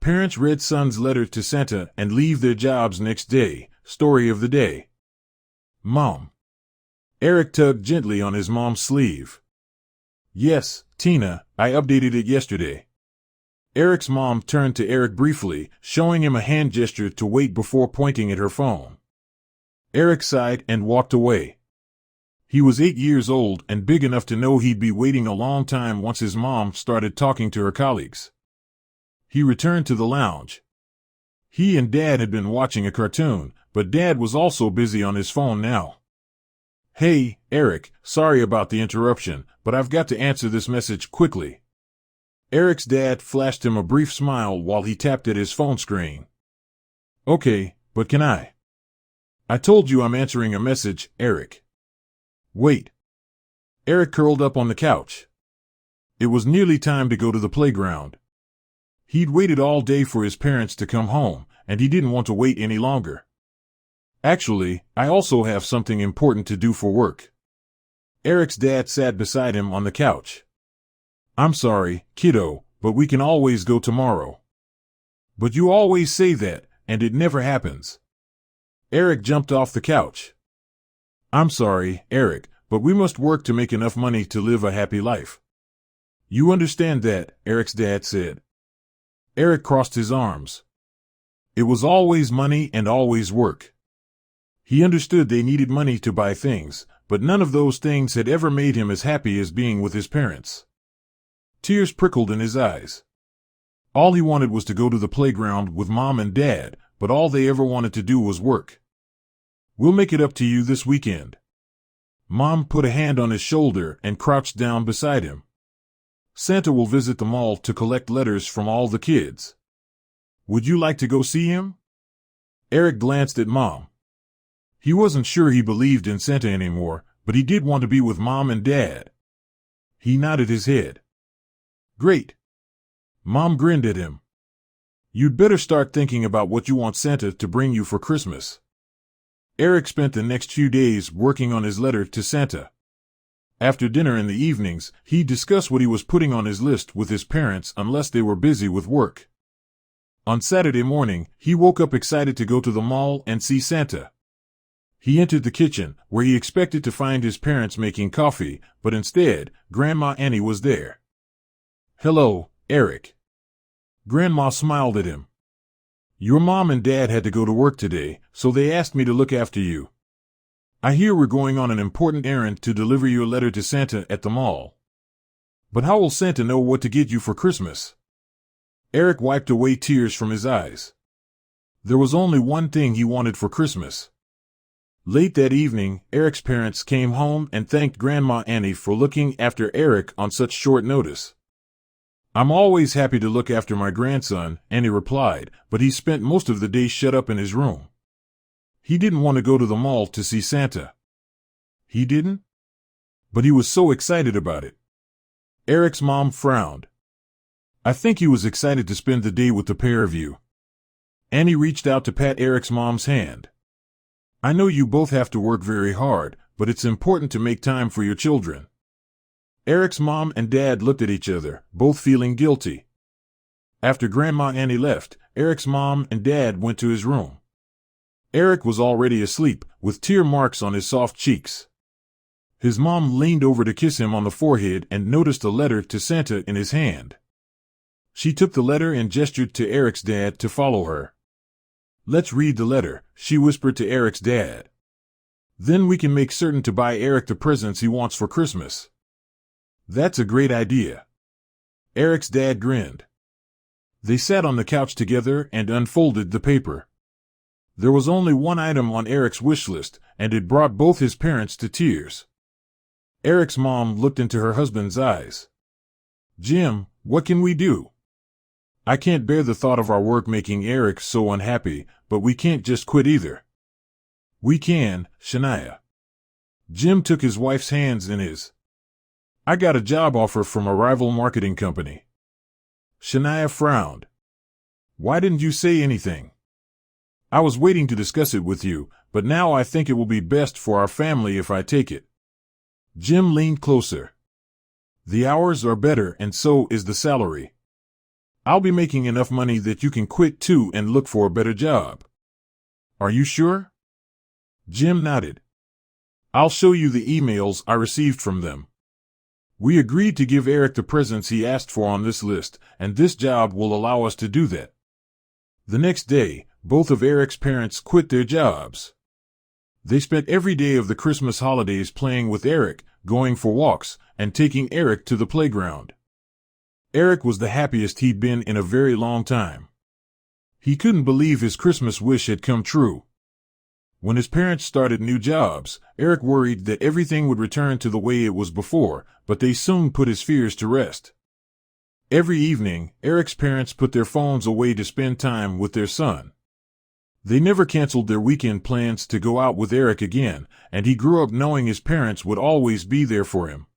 Parents read son's letter to Santa and leave their jobs next day. Story of the day. Mom. Eric tugged gently on his mom's sleeve. Yes, Tina, I updated it yesterday. Eric's mom turned to Eric briefly, showing him a hand gesture to wait before pointing at her phone. Eric sighed and walked away. He was 8 years old and big enough to know he'd be waiting a long time once his mom started talking to her colleagues. He returned to the lounge. He and Dad had been watching a cartoon, but Dad was also busy on his phone now. Hey, Eric, sorry about the interruption, but I've got to answer this message quickly. Eric's dad flashed him a brief smile while he tapped at his phone screen. Okay, but can I? I told you I'm answering a message, Eric. Wait. Eric curled up on the couch. It was nearly time to go to the playground. He'd waited all day for his parents to come home, and he didn't want to wait any longer. Actually, I also have something important to do for work. Eric's dad sat beside him on the couch. I'm sorry, kiddo, but we can always go tomorrow. But you always say that, and it never happens. Eric jumped off the couch. I'm sorry, Eric, but we must work to make enough money to live a happy life. You understand that, Eric's dad said. Eric crossed his arms. It was always money and always work. He understood they needed money to buy things, but none of those things had ever made him as happy as being with his parents. Tears prickled in his eyes. All he wanted was to go to the playground with Mom and Dad, but all they ever wanted to do was work. We'll make it up to you this weekend. Mom put a hand on his shoulder and crouched down beside him. Santa will visit the mall to collect letters from all the kids. Would you like to go see him? Eric glanced at Mom. He wasn't sure he believed in Santa anymore, but he did want to be with Mom and Dad. He nodded his head. Great. Mom grinned at him. You'd better start thinking about what you want Santa to bring you for Christmas. Eric spent the next few days working on his letter to Santa. After dinner in the evenings, he discussed what he was putting on his list with his parents unless they were busy with work. On Saturday morning, he woke up excited to go to the mall and see Santa. He entered the kitchen, where he expected to find his parents making coffee, but instead, Grandma Annie was there. Hello, Eric. Grandma smiled at him. Your mom and dad had to go to work today, so they asked me to look after you. I hear we're going on an important errand to deliver your letter to Santa at the mall. But how will Santa know what to get you for Christmas? Eric wiped away tears from his eyes. There was only one thing he wanted for Christmas. Late that evening, Eric's parents came home and thanked Grandma Annie for looking after Eric on such short notice. I'm always happy to look after my grandson, Annie replied, but he spent most of the day shut up in his room. He didn't want to go to the mall to see Santa. He didn't? But he was so excited about it. Eric's mom frowned. I think he was excited to spend the day with the pair of you. Annie reached out to pat Eric's mom's hand. I know you both have to work very hard, but it's important to make time for your children. Eric's mom and dad looked at each other, both feeling guilty. After Grandma Annie left, Eric's mom and dad went to his room. Eric was already asleep, with tear marks on his soft cheeks. His mom leaned over to kiss him on the forehead and noticed a letter to Santa in his hand. She took the letter and gestured to Eric's dad to follow her. Let's read the letter, she whispered to Eric's dad. Then we can make certain to buy Eric the presents he wants for Christmas. That's a great idea. Eric's dad grinned. They sat on the couch together and unfolded the paper. There was only one item on Eric's wish list, and it brought both his parents to tears. Eric's mom looked into her husband's eyes. Jim, what can we do? I can't bear the thought of our work making Eric so unhappy, but we can't just quit either. We can, Shania. Jim took his wife's hands in his. I got a job offer from a rival marketing company. Shania frowned. Why didn't you say anything? I was waiting to discuss it with you, but now I think it will be best for our family if I take it. Jim leaned closer. The hours are better and so is the salary. I'll be making enough money that you can quit too and look for a better job. Are you sure? Jim nodded. I'll show you the emails I received from them. We agreed to give Eric the presents he asked for on this list, and this job will allow us to do that. The next day, both of Eric's parents quit their jobs. They spent every day of the Christmas holidays playing with Eric, going for walks, and taking Eric to the playground. Eric was the happiest he'd been in a very long time. He couldn't believe his Christmas wish had come true. When his parents started new jobs, Eric worried that everything would return to the way it was before, but they soon put his fears to rest. Every evening, Eric's parents put their phones away to spend time with their son. They never canceled their weekend plans to go out with Eric again, and he grew up knowing his parents would always be there for him.